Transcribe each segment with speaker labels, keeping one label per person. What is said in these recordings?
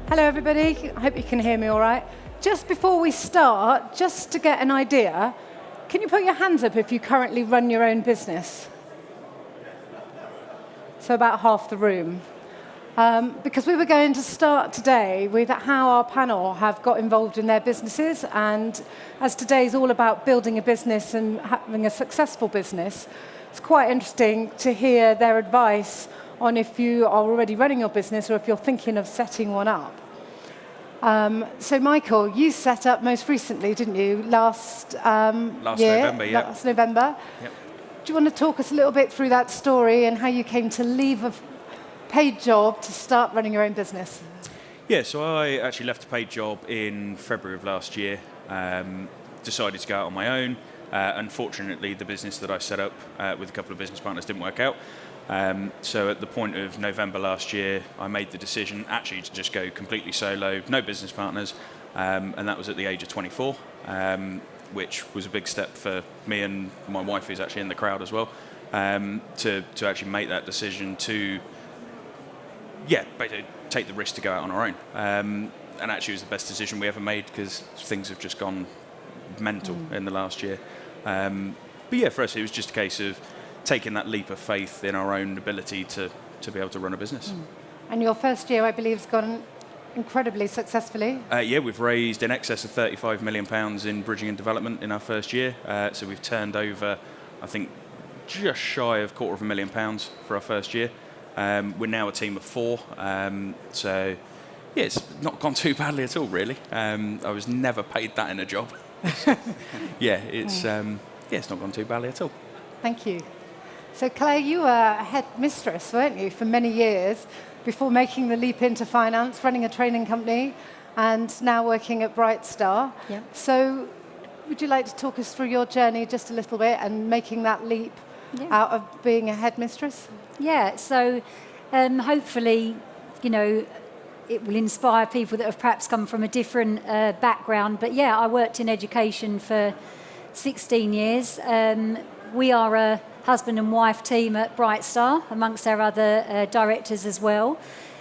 Speaker 1: Hello, everybody. I hope you can hear me all right. Just before we start, just to get an idea, can you put your hands up if you currently run your own business? So about half the room. Because we were going to start today with how our panel have got involved in their businesses, and as today's all about building a business and having a successful business, it's quite interesting to hear their advice on if you are already running your business or if you're thinking of setting one up. So Michael, you set up most recently, didn't you, last year?
Speaker 2: November, yeah.
Speaker 1: Last November.
Speaker 2: Yep.
Speaker 1: Do you want to talk us a little bit through that story and how you came to leave a paid job to start running your own business?
Speaker 2: Yeah, so I actually left a paid job in February of last year, decided to go out on my own. Unfortunately, the business that I set up with a couple of business partners didn't work out. So at the point of November last year, I made the decision actually to just go completely solo, no business partners, and that was at the age of 24, which was a big step for me and my wife, who's actually in the crowd as well, to actually make that decision to, basically take the risk to go out on our own. And actually it was the best decision we ever made because things have just gone mental in the last year. But yeah, for us it was just a case of taking that leap of faith in our own ability to be able to run a business.
Speaker 1: And your first year, I believe, has gone incredibly successfully.
Speaker 2: Yeah, we've raised in excess of £35 million in bridging and development in our first year. So we've turned over, I think, just shy of £250,000 for our first year. We're now a team of 4. So yeah, it's not gone too badly at all, really. I was never paid that in a job. It's not gone too badly at all.
Speaker 1: Thank you. So Claire, you were a head mistress, weren't you, for many years before making the leap into finance, running a training company, and now working at Bright Star.
Speaker 3: Yep.
Speaker 1: So would you like to talk us through your journey just a little bit and making that leap out of being a head mistress?
Speaker 3: Yeah, so hopefully, it will inspire people that have perhaps come from a different background. But yeah, I worked in education for 16 years. We are a husband and wife team at Bright Star, amongst our other directors as well.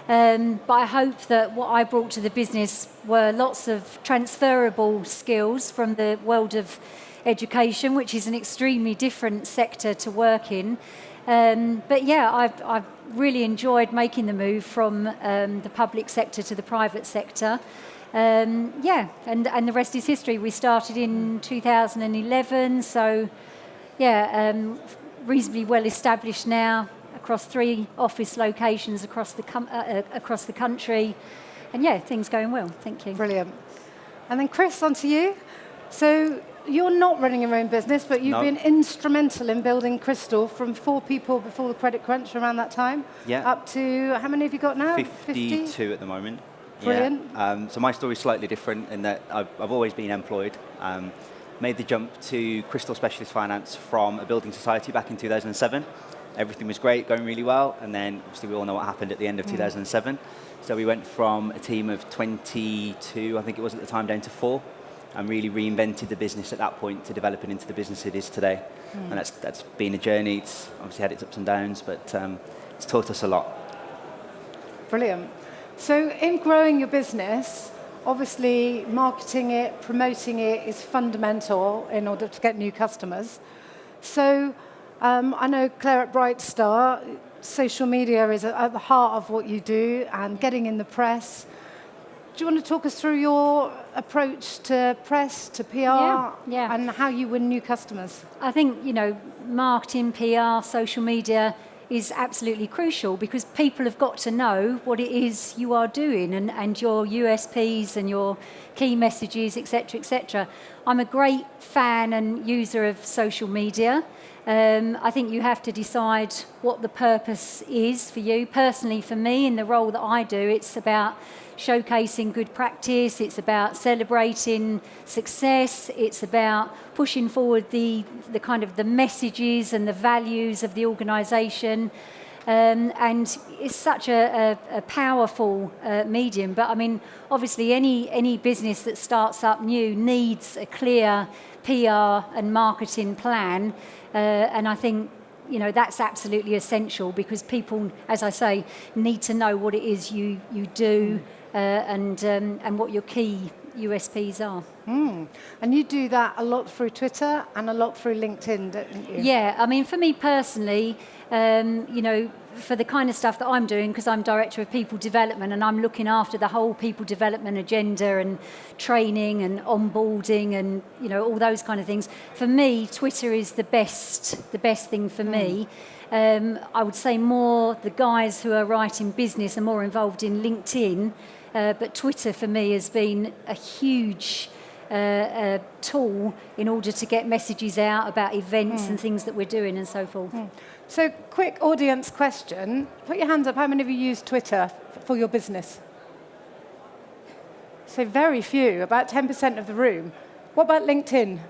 Speaker 3: But I hope that what I brought to the business were lots of transferable skills from the world of education, which is an extremely different sector to work in. But yeah, I've really enjoyed making the move from the public sector to the private sector. And the rest is history. We started in 2011, so reasonably well established now across 3 office locations across the country. And things going well. Thank you.
Speaker 1: Brilliant. And then Chris, on to you. So you're not running your own business, but you've been instrumental in building Crystal from 4 people before the credit crunch around that time, up to, how many have you got now?
Speaker 4: 52 at the moment.
Speaker 1: Brilliant.
Speaker 4: Yeah. So my story's slightly different in that I've always been employed. Made the jump to Crystal Specialist Finance from a building society back in 2007. Everything was great, going really well, and then obviously we all know what happened at the end of 2007. So we went from a team of 22, I think it was at the time, down to 4, and really reinvented the business at that point to develop it into the business it is today. And that's been a journey. It's obviously had its ups and downs, but it's taught us a lot.
Speaker 1: Brilliant. So in growing your business, obviously marketing it, promoting it is fundamental in order to get new customers. So I know Claire at Bright Star, social media is at the heart of what you do and getting in the press. Do you want to talk us through your approach to press, to PR, and how you win new customers?
Speaker 3: I think, marketing, PR, social media is absolutely crucial because people have got to know what it is you are doing and your USPs and your key messages, etc., etc. I'm a great fan and user of social media. I think you have to decide what the purpose is for you. Personally, for me, in the role that I do, it's about showcasing good practice, it's about celebrating success, it's about pushing forward the kind of the messages and the values of the organisation. And it's such a powerful medium. But I mean, obviously any business that starts up new needs a clear PR and marketing plan. And I think that's absolutely essential because people, as I say, need to know what it is you do and what your key USPs are.
Speaker 1: And you do that a lot through Twitter and a lot through LinkedIn, don't you?
Speaker 3: Yeah, I mean, for me personally, for the kind of stuff that I'm doing, because I'm Director of People Development and I'm looking after the whole people development agenda and training and onboarding and, all those kind of things. For me, Twitter is the best thing for me. I would say more the guys who are writing business are more involved in LinkedIn, but Twitter for me has been a huge tool in order to get messages out about events and things that we're doing and so forth.
Speaker 1: So, quick audience question. Put your hands up. How many of you use Twitter for your business? So, very few, about 10% of the room. What about LinkedIn?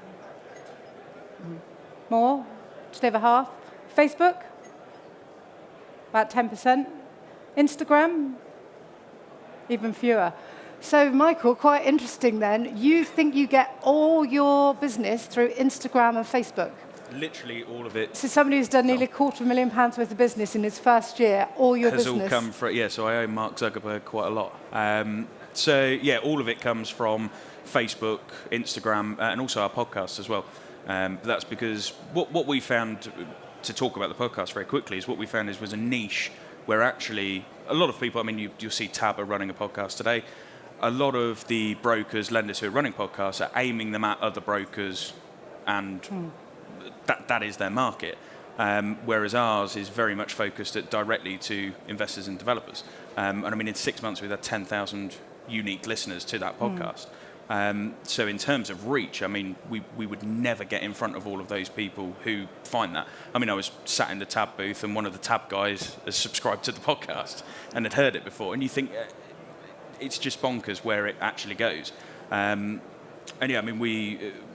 Speaker 1: More? Just over half. Facebook? About 10%. Instagram? Even fewer. So, Michael, quite interesting then. You think you get all your business through Instagram and Facebook?
Speaker 2: Literally all of it
Speaker 1: So somebody who's done nearly £250,000 worth of business in his first year, all your
Speaker 2: has
Speaker 1: business.
Speaker 2: all come from, so I owe Mark Zuckerberg quite a lot. All of it comes from Facebook, Instagram, and also our podcast as well. That's because what we found, to talk about the podcast very quickly, is what we found was a niche where actually a lot of people, you'll see Tab are running a podcast today. A lot of the brokers, lenders who are running podcasts are aiming them at other brokers and that is their market, whereas ours is very much focused directly to investors and developers. In 6 months we've had 10,000 unique listeners to that podcast. So in terms of reach, we would never get in front of all of those people who find that. I was sat in the Tab booth and one of the Tab guys has subscribed to the podcast and had heard it before, and you think it's just bonkers where it actually goes.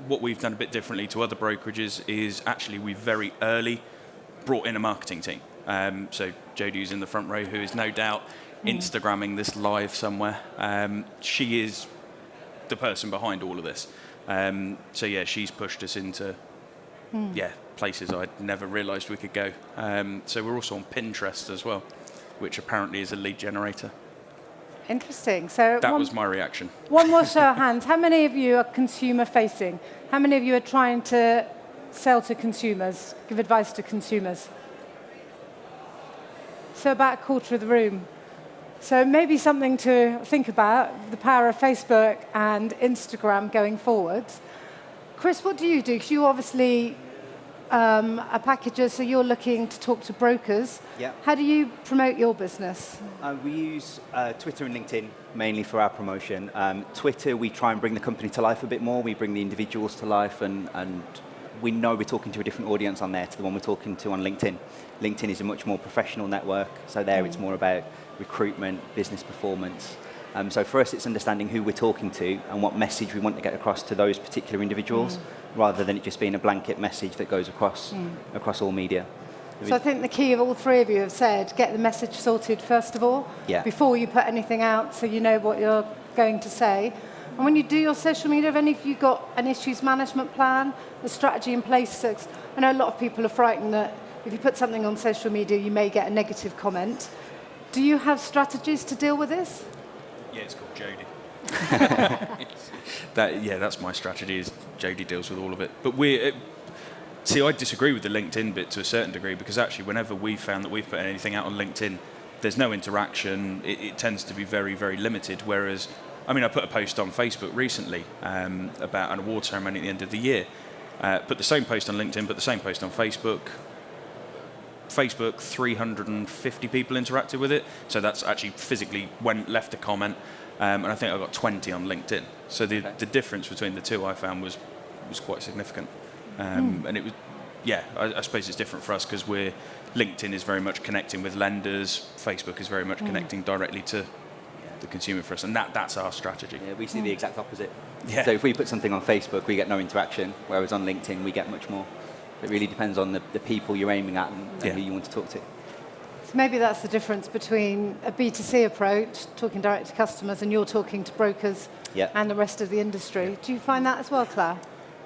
Speaker 2: What we've done a bit differently to other brokerages is actually we very early brought in a marketing team. So Jodie's in the front row, who is no doubt Instagramming this live somewhere. She is the person behind all of this. She's pushed us into places I'd never realised we could go. So we're also on Pinterest as well, which apparently is a lead generator.
Speaker 1: Interesting. So
Speaker 2: that was my reaction.
Speaker 1: One more show of hands. How many of you are consumer facing? How many of you are trying to sell to consumers, give advice to consumers? So about a quarter of the room. So maybe something to think about, the power of Facebook and Instagram going forwards. Chris, what do you do? Because you obviously a packager, so you're looking to talk to brokers.
Speaker 4: Yeah.
Speaker 1: How do you promote your business?
Speaker 4: We use Twitter and LinkedIn mainly for our promotion. Twitter, we try and bring the company to life a bit more. We bring the individuals to life, and we know we're talking to a different audience on there to the one we're talking to on LinkedIn. LinkedIn is a much more professional network, so there it's more about recruitment, business performance. So for us, it's understanding who we're talking to and what message we want to get across to those particular individuals, rather than it just being a blanket message that goes across all media.
Speaker 1: So I think the key of all three of you have said, get the message sorted first of all, before you put anything out, so you know what you're going to say. And when you do your social media, have any of you got an issues management plan, a strategy in place? I know a lot of people are frightened that if you put something on social media, you may get a negative comment. Do you have strategies to deal with this?
Speaker 2: Yeah, it's called Jodie. That's my strategy. Is Jodie deals with all of it. But I disagree with the LinkedIn bit to a certain degree, because actually, whenever we've found that we've put anything out on LinkedIn, there's no interaction. It tends to be very, very limited. Whereas, I put a post on Facebook recently about an award ceremony at the end of the year. Put the same post on LinkedIn, put the same post on Facebook. 350 people interacted with it, so that's actually physically left a comment, and I think I got 20 on LinkedIn. So the difference between the two I found was quite significant, and it was I suppose it's different for us because LinkedIn is very much connecting with lenders, Facebook is very much connecting directly to the consumer for us, and that's our strategy.
Speaker 4: Yeah, we see the exact opposite.
Speaker 2: Yeah.
Speaker 4: So if we put something on Facebook, we get no interaction, whereas on LinkedIn we get much more. It really depends on the people you're aiming at and who you want to talk to.
Speaker 1: So maybe that's the difference between a B2C approach, talking direct to customers, and you're talking to brokers and the rest of the industry. Do you find that as well, Claire?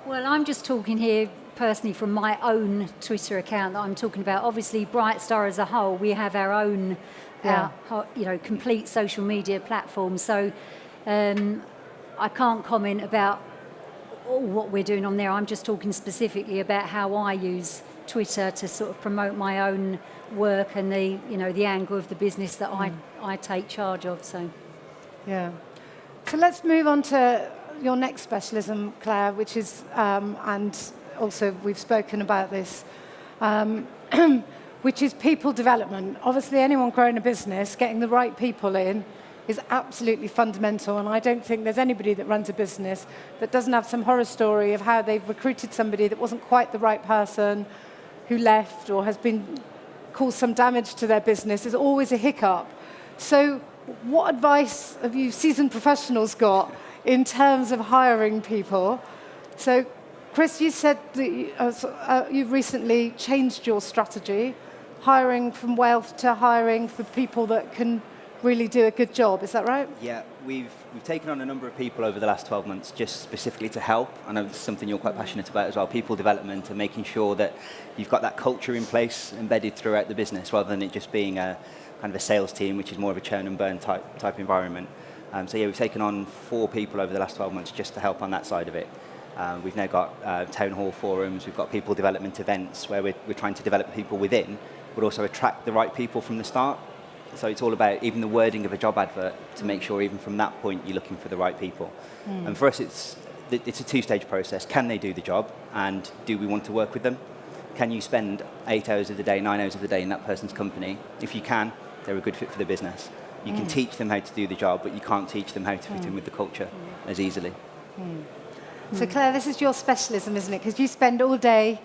Speaker 3: Well, I'm just talking here personally from my own Twitter account that I'm talking about. Obviously, Brightstar as a whole, we have our own, complete social media platform. So I can't comment about what we're doing on there. I'm just talking specifically about how I use Twitter to sort of promote my own work and the angle of the business that I take charge of. So,
Speaker 1: yeah. So let's move on to your next specialism, Claire, which is, and also we've spoken about this, which is people development. Obviously, anyone growing a business, getting the right people in is absolutely fundamental, and I don't think there's anybody that runs a business that doesn't have some horror story of how they've recruited somebody that wasn't quite the right person, who left or has been caused some damage to their business. There's always a hiccup. So what advice have you seasoned professionals got in terms of hiring people? So Chris, you said that you've recently changed your strategy, hiring from wealth to hiring for people that can really do a good job. Is that right?
Speaker 4: Yeah, we've taken on a number of people over the last 12 months just specifically to help. I know it's something you're quite passionate about as well, people development and making sure that you've got that culture in place embedded throughout the business rather than it just being a kind of a sales team, which is more of a churn and burn type environment. So yeah, we've taken on 4 people over the last 12 months just to help on that side of it. We've now got town hall forums, we've got people development events where we're trying to develop people within, but also attract the right people from the start. So it's all about even the wording of a job advert to make sure even from that point you're looking for the right people. And for us it's a 2-stage process. Can they do the job, and do we want to work with them? Can you spend 8 hours of the day, 9 hours of the day in that person's company? If you can, they're a good fit for the business. You can teach them how to do the job, but you can't teach them how to fit in with the culture as easily.
Speaker 1: So Claire, this is your specialism, isn't it? Because you spend all day,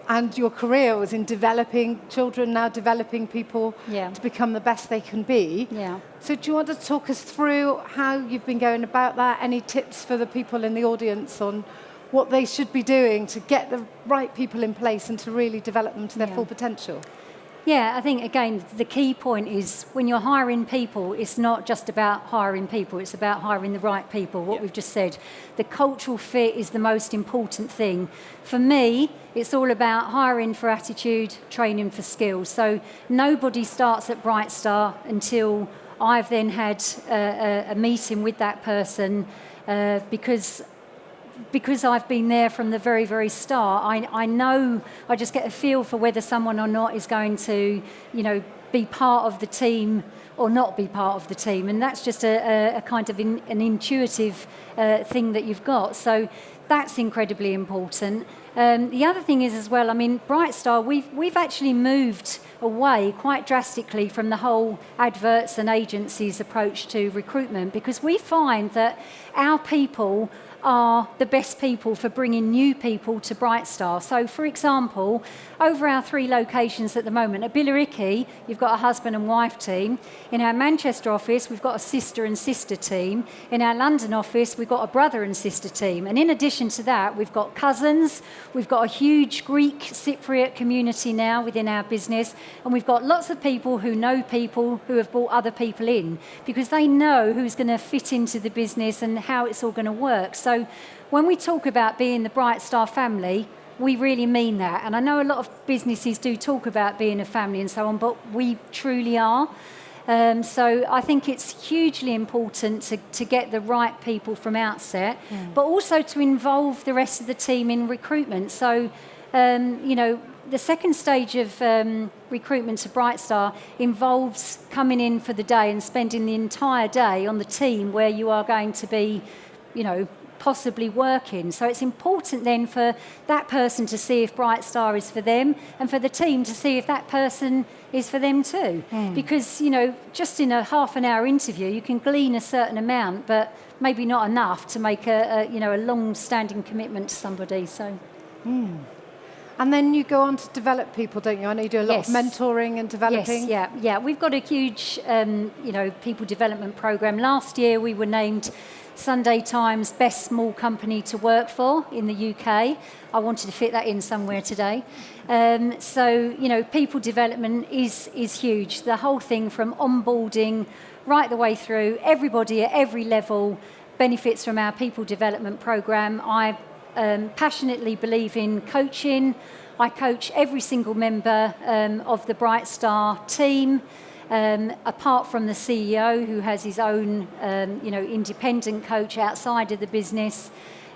Speaker 1: and your career was in developing children, now developing people to become the best they can be.
Speaker 3: yeah.
Speaker 1: So do you want to talk us through how you've been going about that? Any tips for the people in the audience on what they should be doing to get the right people in place and to really develop them to their full potential?
Speaker 3: Yeah, I think, again, the key point is when you're hiring people, it's not just about hiring people, it's about hiring the right people, what we've just said. The cultural fit is the most important thing. For me, it's all about hiring for attitude, training for skills. So nobody starts at Brightstar until I've then had a meeting with that person because I've been there from the very, very start. I know, I just get a feel for whether someone or not is going to, be part of the team or not be part of the team. And that's just a kind of an intuitive thing that you've got. So that's incredibly important. The other thing is as well, Brightstar, we've actually moved away quite drastically from the whole adverts and agencies approach to recruitment, because we find that our people are the best people for bringing new people to Brightstar. So, for example, over our 3 locations at the moment, at Billericay, you've got a husband and wife team. In our Manchester office, we've got a sister and sister team. In our London office, we've got a brother and sister team. And in addition to that, we've got cousins. We've got a huge Greek Cypriot community now within our business. And we've got lots of people who have brought other people in, because they know who's going to fit into the business and how it's all going to work. So when we talk about being the Brightstar family, we really mean that. And I know a lot of businesses do talk about being a family and so on, but we truly are. So I think it's hugely important to get the right people from outset, but also to involve the rest of the team in recruitment. So, the second stage of recruitment to Brightstar involves coming in for the day and spending the entire day on the team where you are going to be, possibly working. So it's important then for that person to see if Brightstar is for them, and for the team to see if that person is for them too. Because, just in a half an hour interview, you can glean a certain amount, but maybe not enough to make a long-standing commitment to somebody. So.
Speaker 1: And then you go on to develop people, don't you? I know you do a lot of mentoring and developing.
Speaker 3: Yes, yeah. We've got a huge, people development program. Last year, we were named Sunday Times Best Small Company to Work For in the UK. I wanted to fit that in somewhere today. People development is huge. The whole thing from onboarding right the way through, everybody at every level benefits from our people development program. I passionately believe in coaching. I coach every single member of the Bright Star team, apart from the CEO, who has his own, independent coach outside of the business.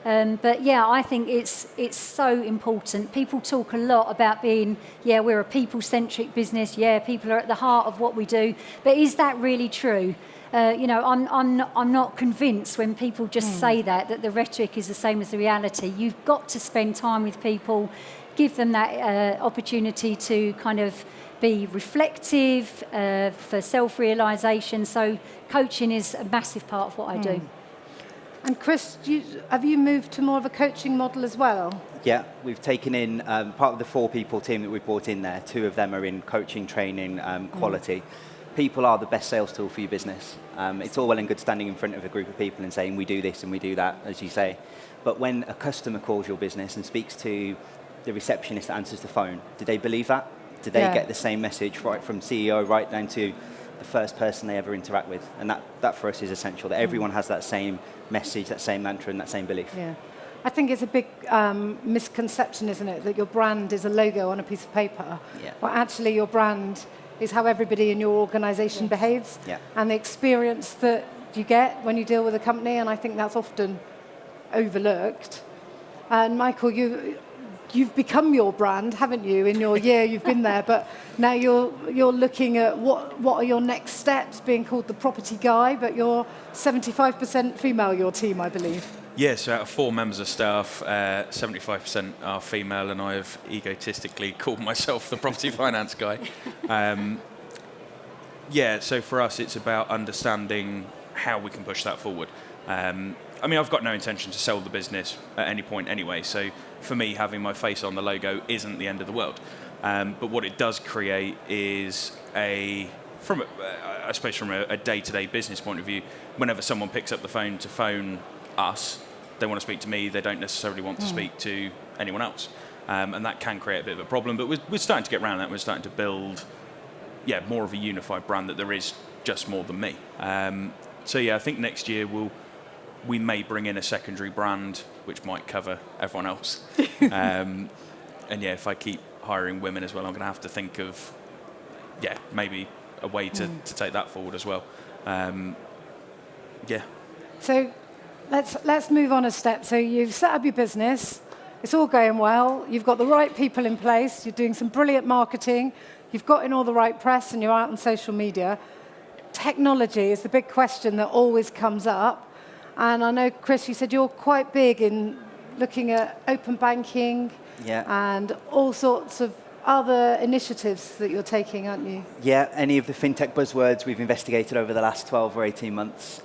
Speaker 3: But yeah, I think it's so important. People talk a lot about being, we're a people-centric business. Yeah, people are at the heart of what we do. But is that really true? I'm not convinced when people just say that the rhetoric is the same as the reality. You've got to spend time with people, give them that opportunity to kind of be reflective, for self-realisation. So coaching is a massive part of what I do.
Speaker 1: And Chris, have you moved to more of a coaching model as well?
Speaker 4: Yeah, we've taken in part of the 4 people team that we've brought in there. 2 of them are in coaching, training, quality. People are the best sales tool for your business. It's all well and good standing in front of a group of people and saying, we do this and we do that, as you say. But when a customer calls your business and speaks to the receptionist that answers the phone, do they believe that? Do they get the same message right from CEO right down to the first person they ever interact with? And that for us is essential, that everyone has that same message, that same mantra and that same belief.
Speaker 1: Yeah. I think it's a big misconception, isn't it, that your brand is a logo on a piece of paper.
Speaker 4: Yeah.
Speaker 1: But actually your brand is how everybody in your organisation behaves, and the experience that you get when you deal with a company, and I think that's often overlooked. And Michael, you've become your brand, haven't you, in your year you've been there, but now you're looking at what are your next steps, being called the property guy, but you're 75% female, your team, I believe.
Speaker 2: Yeah, so out of 4 members of staff, 75% are female, and I have egotistically called myself the property finance guy. So for us, it's about understanding how we can push that forward. I've got no intention to sell the business at any point anyway, so for me, having my face on the logo isn't the end of the world. But what it does create is from a day-to-day business point of view, whenever someone picks up the phone to phone us, they want to speak to me, they don't necessarily want to speak to anyone else. And that can create a bit of a problem, but we're starting to get around that. We're starting to build more of a unified brand, that there is just more than me. I think next year we may bring in a secondary brand which might cover everyone else. If I keep hiring women as well, I'm going to have to think of maybe a way to take that forward as well.
Speaker 1: So let's move on a step. So you've set up your business, it's all going well, you've got the right people in place, you're doing some brilliant marketing, you've got in all the right press, and you're out on social media. Technology is the big question that always comes up. And I know, Chris, you said you're quite big in looking at open banking and all sorts of other initiatives that you're taking, aren't you?
Speaker 4: Yeah, any of the fintech buzzwords we've investigated over the last 12 or 18 months.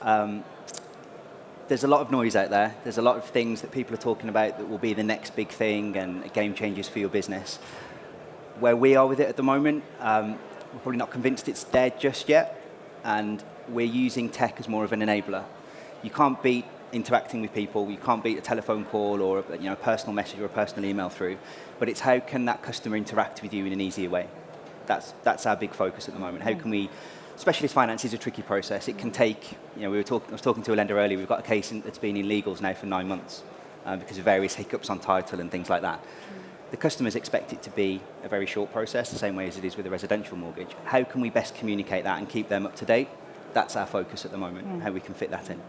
Speaker 4: There's a lot of noise out there. There's a lot of things that people are talking about that will be the next big thing and game changers for your business. Where we are with it at the moment, we're probably not convinced it's there just yet, and we're using tech as more of an enabler. You can't beat interacting with people. You can't beat a telephone call or a personal message or a personal email through. But it's how can that customer interact with you in an easier way? That's our big focus at the moment. How can we? Specialist finance is a tricky process. It can take. I was talking to a lender earlier. We've got a case that's been in legals now for 9 months because of various hiccups on title and things like that. The customers expect it to be a very short process, the same way as it is with a residential mortgage. How can we best communicate that and keep them up to date? That's our focus at the moment, how we can fit that in.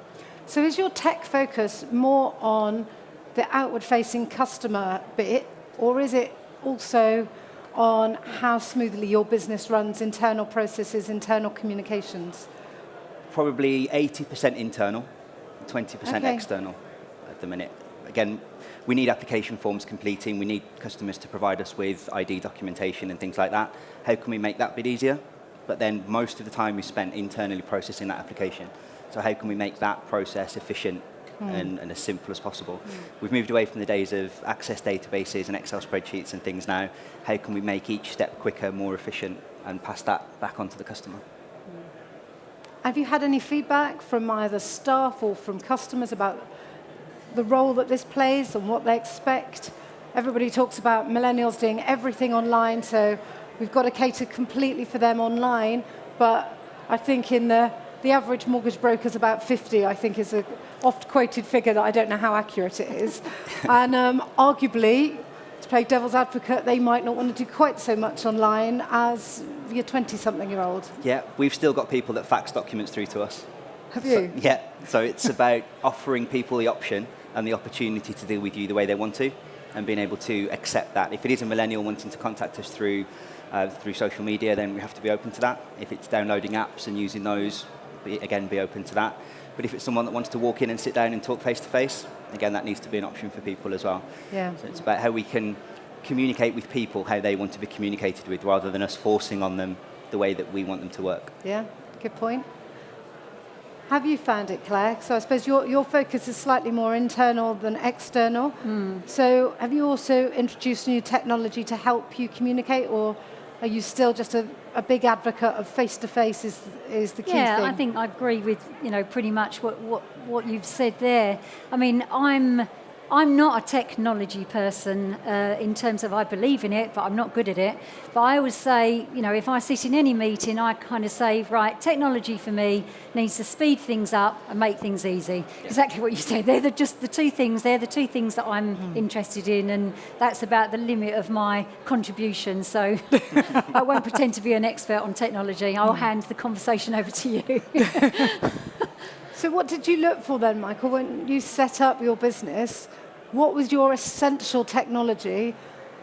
Speaker 1: So is your tech focus more on the outward-facing customer bit, or is it also on how smoothly your business runs, internal processes, internal communications?
Speaker 4: Probably 80% internal, 20% external at the minute. Again, we need application forms completing. We need customers to provide us with ID documentation and things like that. How can we make that bit easier? But then most of the time is spent internally processing that application. So how can we make that process efficient and as simple as possible? We've moved away from the days of access databases and Excel spreadsheets and things now. How can we make each step quicker, more efficient, and pass that back on to the customer?
Speaker 1: Have you had any feedback from either staff or from customers about the role that this plays and what they expect? Everybody talks about millennials doing everything online, so we've got to cater completely for them online. But I think in the the average mortgage broker is about 50, I think is a oft-quoted figure that I don't know how accurate it is. And arguably, to play devil's advocate, they might not want to do quite so much online as your 20-something-year-old.
Speaker 4: Yeah, we've still got people that fax documents through to us.
Speaker 1: Have you?
Speaker 4: So it's about offering people the option and the opportunity to deal with you the way they want to, and being able to accept that. If it is a millennial wanting to contact us through social media, then we have to be open to that. If it's downloading apps and using those, be open to that. But if it's someone that wants to walk in and sit down and talk face to face, again, that needs to be an option for people as well.
Speaker 1: Yeah.
Speaker 4: So it's about how we can communicate with people how they want to be communicated with, rather than us forcing on them the way that we want them to work.
Speaker 1: Yeah, good point. Have you found it, Claire? So I suppose your focus is slightly more internal than external. So have you also introduced new technology to help you communicate, or are you still just a big advocate of face-to-face is the key thing?
Speaker 3: Yeah, I think I agree with pretty much what you've said there. I mean, I'm not a technology person in terms of I believe in it, but I'm not good at it. But I always say, if I sit in any meeting, I kind of say, right, technology for me needs to speed things up and make things easy. Yeah. Exactly what you said. They're just the two things. They're the two things that I'm interested in, and that's about the limit of my contribution. So I won't pretend to be an expert on technology. I'll hand the conversation over to you.
Speaker 1: So what did you look for then, Michael, when you set up your business? What was your essential technology?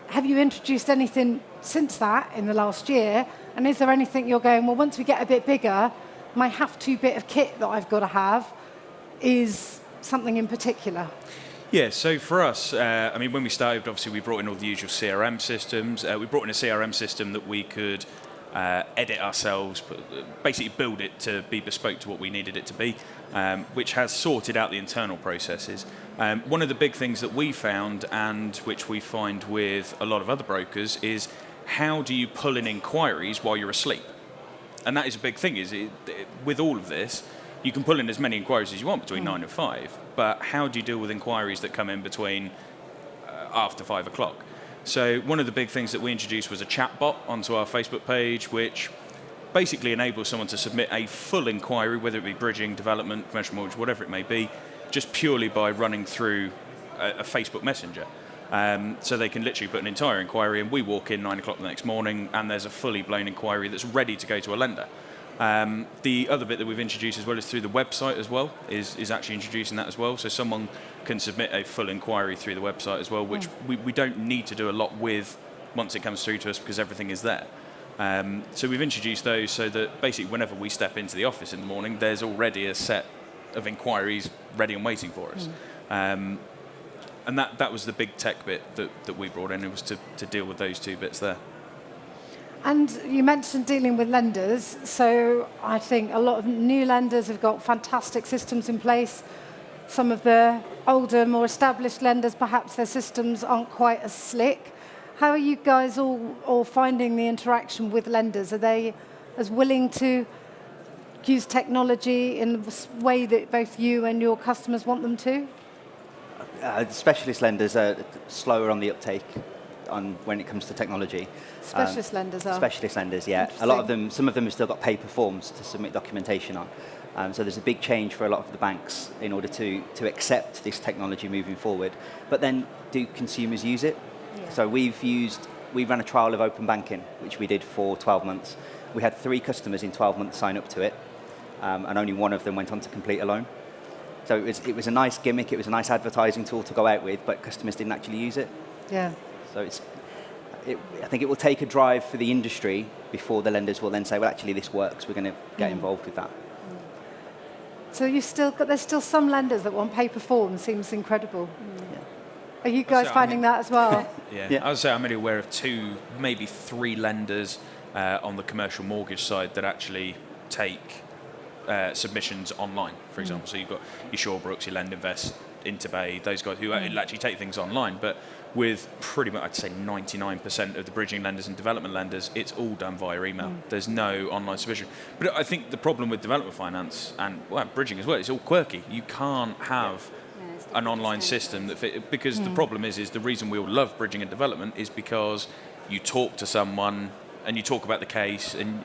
Speaker 1: Have you introduced anything since that in the last year? And is there anything you're going, well, once we get a bit bigger, my have-to bit of kit that I've got to have is something in particular?
Speaker 2: Yeah, so for us, when we started, obviously we brought in all the usual CRM systems. We brought in a CRM system that we could edit ourselves, basically build it to be bespoke to what we needed it to be, which has sorted out the internal processes. One of the big things that we found, and which we find with a lot of other brokers, is how do you pull in inquiries while you're asleep? And that is a big thing, with all of this, you can pull in as many inquiries as you want between 9 and 5, but how do you deal with inquiries that come in between after 5 o'clock? So one of the big things that we introduced was a chat bot onto our Facebook page, which basically enables someone to submit a full inquiry, whether it be bridging, development, commercial mortgage, whatever it may be, just purely by running through a Facebook Messenger. So they can literally put an entire inquiry, and we walk in 9 o'clock the next morning, and there's a fully blown inquiry that's ready to go to a lender. The other bit that we've introduced as well is through the website as well, is actually introducing that as well. So someone can submit a full inquiry through the website as well, which we don't need to do a lot with once it comes through to us, because everything is there. So we've introduced those so that basically whenever we step into the office in the morning, there's already a set of inquiries ready and waiting for us. And that was the big tech bit that we brought in. It was to deal with those two bits there.
Speaker 1: And you mentioned dealing with lenders, so I think a lot of new lenders have got fantastic systems in place. Some of the older, more established lenders, perhaps their systems aren't quite as slick. How are you guys all finding the interaction with lenders? Are they as willing to use technology in the way that both you and your customers want them to?
Speaker 4: Specialist lenders are slower on the uptake when it comes to technology.
Speaker 1: Specialist lenders are?
Speaker 4: Specialist lenders, yeah. A lot of them, some of them have still got paper forms to submit documentation on. So there's a big change for a lot of the banks in order to accept this technology moving forward. But then, do consumers use it? Yeah. So we ran a trial of open banking, which we did for 12 months. We had 3 customers in 12 months sign up to it, and only one of them went on to complete a loan. So it was a nice gimmick, it was a nice advertising tool to go out with, but customers didn't actually use it. Yeah. So I think it will take a drive for the industry before the lenders will then say, well, actually, this works. We're going to get involved with that.
Speaker 1: So there's still some lenders that want paper forms. Seems incredible. Yeah. Are you guys finding that as well?
Speaker 2: Yeah. I would say I'm only aware of 2, maybe 3 lenders on the commercial mortgage side that actually take submissions online, for example. So you've got your Shawbrooks, your LendInvest, Interbay, those guys who actually take things online. But with pretty much, I'd say 99% of the bridging lenders and development lenders, it's all done via email. There's no online submission. But I think the problem with development finance and bridging as well, it's all quirky. You can't have an online system that because the problem is the reason we all love bridging and development is because you talk to someone and you talk about the case, and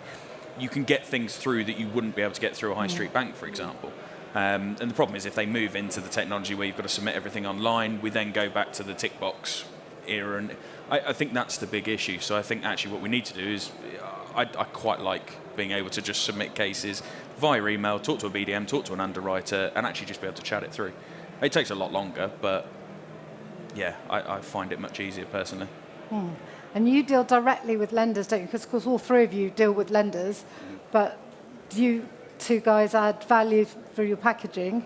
Speaker 2: you can get things through that you wouldn't be able to get through a high street bank, for example. And the problem is if they move into the technology where you've got to submit everything online, we then go back to the tick box era, and I think that's the big issue. So I think actually what we need to do is, I quite like being able to just submit cases via email, talk to a BDM, talk to an underwriter, and actually just be able to chat it through. It takes a lot longer, but yeah, I find it much easier personally.
Speaker 1: And you deal directly with lenders, don't you? Because, of course, all three of you deal with lenders, but you two guys add value through your packaging,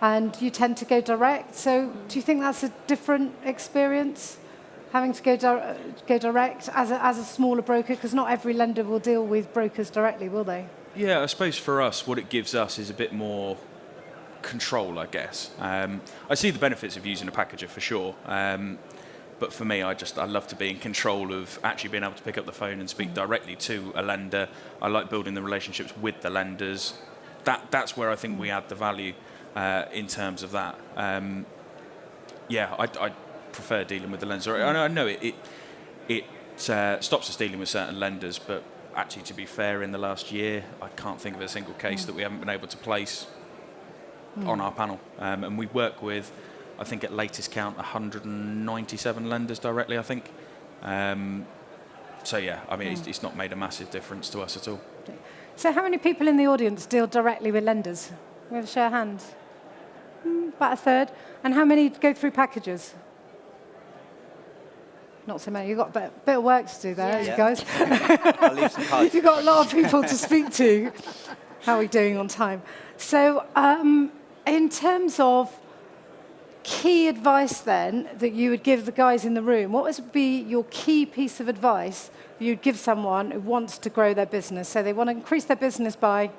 Speaker 1: and you tend to go direct. So do you think that's a different experience, having to go direct as a smaller broker? Because not every lender will deal with brokers directly, will they?
Speaker 2: Yeah, I suppose for us, what it gives us is a bit more control, I guess. I see the benefits of using a packager for sure. But for me, I love to be in control of actually being able to pick up the phone and speak directly to a lender. I like building the relationships with the lenders. That's where I think we add the value in terms of that. I prefer dealing with the lender. I know it stops us dealing with certain lenders, but actually, to be fair, in the last year, I can't think of a single case that we haven't been able to place on our panel. And we work with, I think at latest count, 197 lenders directly, I think. It's not made a massive difference to us at all.
Speaker 1: So how many people in the audience deal directly with lenders? We have a show of hands. About a third. And how many go through packages? Not so many. You've got a bit of work to do there, you guys.
Speaker 4: I'll leave some cards.
Speaker 1: You've got a lot of people to speak to. How are we doing on time? So in terms of key advice then that you would give the guys in the room, what would be your key piece of advice you'd give someone who wants to grow their business? So they want to increase their business by,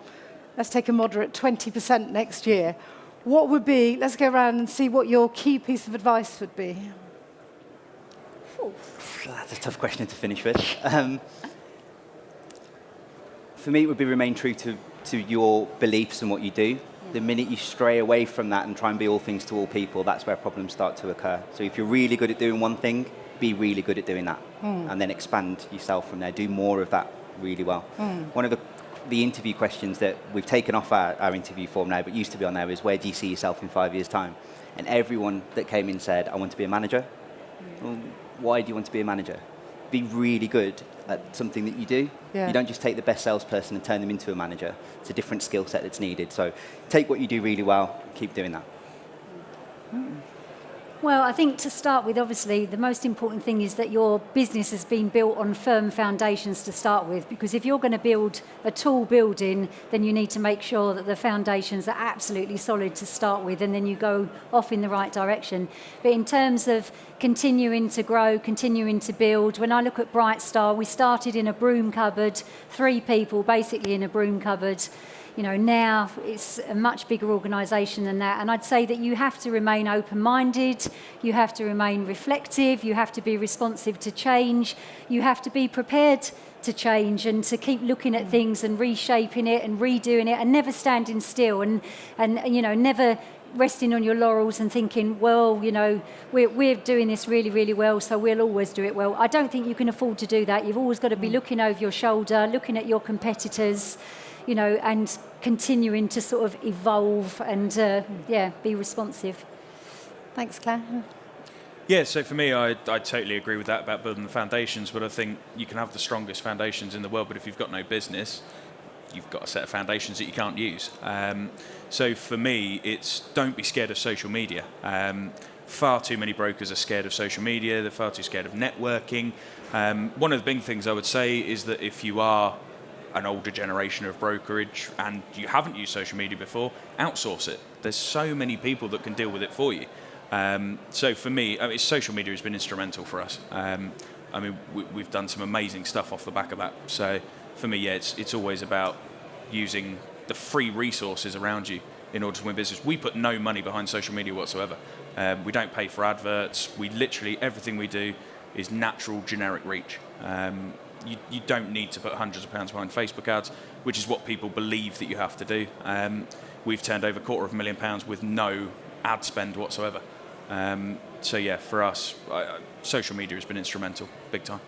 Speaker 1: let's take a moderate 20% next year. What would be, let's go around and see what your key piece of advice would be.
Speaker 4: That's a tough question to finish with. For me, it would be remain true to your beliefs and what you do. The minute you stray away from that and try and be all things to all people, that's where problems start to occur. So if you're really good at doing one thing, be really good at doing that. And then expand yourself from there. Do more of that really well. One of the interview questions that we've taken off our interview form now, but used to be on there, is where do you see yourself in 5 years' time? And everyone that came in said, I want to be a manager. Well, why do you want to be a manager? Be really good at something that you do.
Speaker 1: Yeah.
Speaker 4: You don't just take the best salesperson and turn them into a manager. It's a different skill set that's needed. So take what you do really well, keep doing that.
Speaker 3: Well, I think to start with, obviously, the most important thing is that your business has been built on firm foundations to start with, because if you're going to build a tall building, then you need to make sure that the foundations are absolutely solid to start with, and then you go off in the right direction. But in terms of continuing to grow, continuing to build, when I look at Brightstar, we started in a broom cupboard, 3 people basically in a broom cupboard. You know, now it's a much bigger organisation than that. And I'd say that you have to remain open-minded, you have to remain reflective, you have to be responsive to change, you have to be prepared to change and to keep looking at things and reshaping it and redoing it and never standing still and you know, never resting on your laurels and thinking, well, you know, we're doing this really, really well, so we'll always do it well. I don't think you can afford to do that. You've always got to be looking over your shoulder, looking at your competitors, you know, and continuing to sort of evolve and, be responsive.
Speaker 1: Thanks, Claire.
Speaker 2: Yeah, so for me, I totally agree with that about building the foundations, but I think you can have the strongest foundations in the world, but if you've got no business, you've got a set of foundations that you can't use. So for me, it's don't be scared of social media. Far too many brokers are scared of social media. They're far too scared of networking. One of the big things I would say is that if you are an older generation of brokerage and you haven't used social media before, outsource it. There's so many people that can deal with it for you. So for me, social media has been instrumental for us. We've done some amazing stuff off the back of that. So for me, yeah, it's always about using the free resources around you in order to win business. We put no money behind social media whatsoever. We don't pay for adverts. We literally, everything we do is natural, generic reach. You don't need to put hundreds of pounds behind Facebook ads, which is what people believe that you have to do. We've turned over £250,000 with no ad spend whatsoever. So yeah, for us, social media has been instrumental, big time.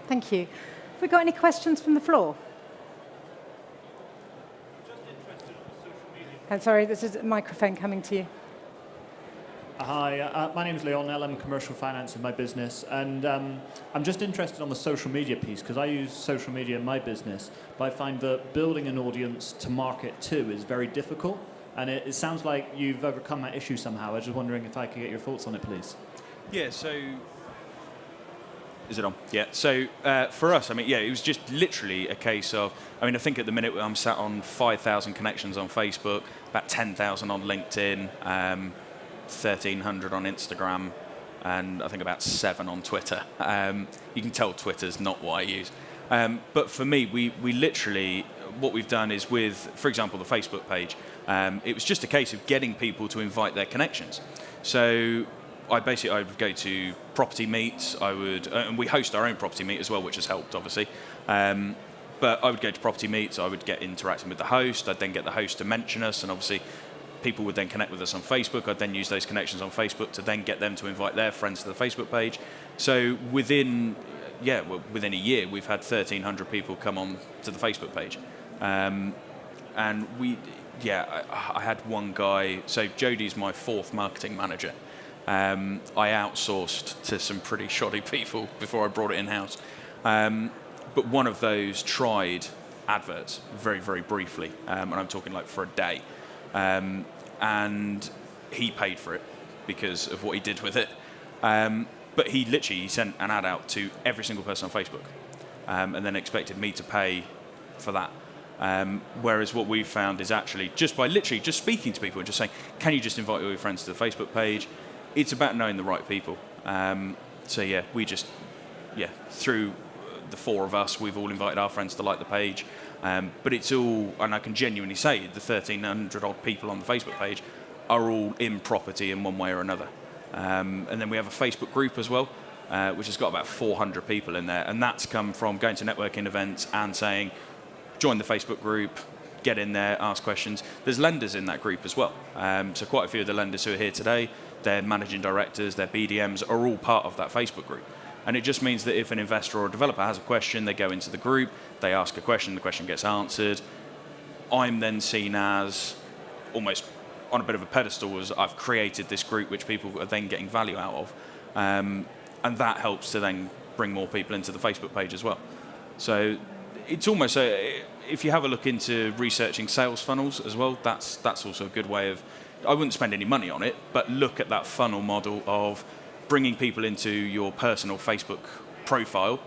Speaker 1: Thank you. Have we got any questions from the floor? And sorry, this is a microphone coming to you.
Speaker 5: Hi, my name is Lionel. I'm commercial finance in my business, and I'm just interested on the social media piece because I use social media in my business, but I find that building an audience to market to is very difficult, and it sounds like you've overcome that issue somehow. I was just wondering if I could get your thoughts on it, please.
Speaker 2: Yeah, so... Is it on? Yeah, so for us, I mean, yeah, it was just literally a case of, I mean, I think at the minute I'm sat on 5,000 connections on Facebook, about 10,000 on LinkedIn, 1,300 on Instagram, and I think about 7 on Twitter. You can tell Twitter's not what I use. But for me, we literally, what we've done is with, for example, the Facebook page, it was just a case of getting people to invite their connections. So I would go to property meets, and we host our own property meet as well, which has helped, obviously. But I would go to property meets, I would get interacting with the host, I'd then get the host to mention us, and obviously people would then connect with us on Facebook. I'd then use those connections on Facebook to then get them to invite their friends to the Facebook page. So within a year, we've had 1,300 people come on to the Facebook page. And I had one guy, so Jodie's my 4th marketing manager. I outsourced to some pretty shoddy people before I brought it in-house. But one of those tried adverts very, very briefly, and I'm talking like for a day. And he paid for it because of what he did with it. But he sent an ad out to every single person on Facebook, and then expected me to pay for that. Whereas what we've found is actually just by literally just speaking to people and just saying, can you just invite all your friends to the Facebook page? It's about knowing the right people. Through the 4 of us, we've all invited our friends to like the page. But it's all, and I can genuinely say, the 1,300 odd people on the Facebook page are all in property in one way or another. And then we have a Facebook group as well, which has got about 400 people in there. And that's come from going to networking events and saying, join the Facebook group, get in there, ask questions. There's lenders in that group as well. So quite a few of the lenders who are here today, their managing directors, their BDMs are all part of that Facebook group. And it just means that if an investor or a developer has a question, they go into the group, they ask a question, the question gets answered. I'm then seen as almost on a bit of a pedestal as I've created this group which people are then getting value out of. And that helps to then bring more people into the Facebook page as well. So it's almost, if you have a look into researching sales funnels as well, that's also a good way of, I wouldn't spend any money on it, but look at that funnel model of bringing people into your personal Facebook profile,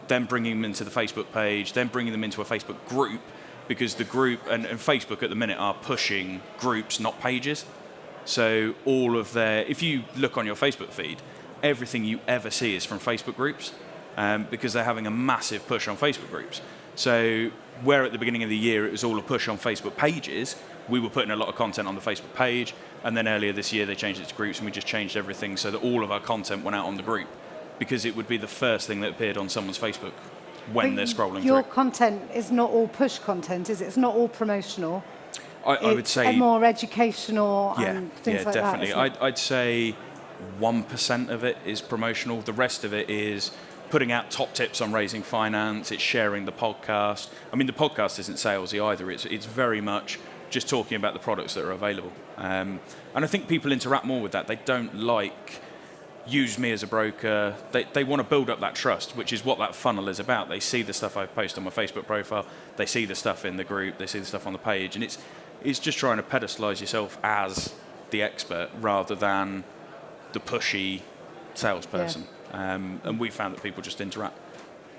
Speaker 2: then bringing them into the Facebook page, then bringing them into a Facebook group, because the group and Facebook at the minute are pushing groups, not pages. So if you look on your Facebook feed, everything you ever see is from Facebook groups, because they're having a massive push on Facebook groups. So where at the beginning of the year it was all a push on Facebook pages, we were putting a lot of content on the Facebook page, and then earlier this year they changed it to groups, and we just changed everything so that all of our content went out on the group, because it would be the first thing that appeared on someone's Facebook when they're scrolling
Speaker 1: your
Speaker 2: through.
Speaker 1: content is not all push content, is it? It's not all promotional.
Speaker 2: I would say
Speaker 1: more educational and things like
Speaker 2: definitely.
Speaker 1: that.
Speaker 2: I'd say 1% of it is promotional. The rest of it is putting out top tips on raising finance. It's sharing the podcast. I mean, the podcast isn't salesy either. It's very much just talking about the products that are available. And I think people interact more with that. They don't use me as a broker. They want to build up that trust, which is what that funnel is about. They see the stuff I post on my Facebook profile. They see the stuff in the group. They see the stuff on the page. And it's just trying to pedestalize yourself as the expert rather than the pushy salesperson. Yeah. And we found that people just interact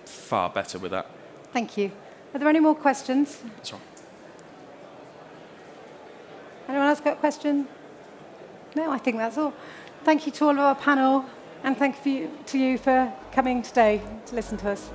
Speaker 2: far better with that.
Speaker 1: Thank you. Are there any more questions?
Speaker 2: That's right.
Speaker 1: Anyone else got a question? No, I think that's all. Thank you to all of our panel, and thank you to you for coming today to listen to us.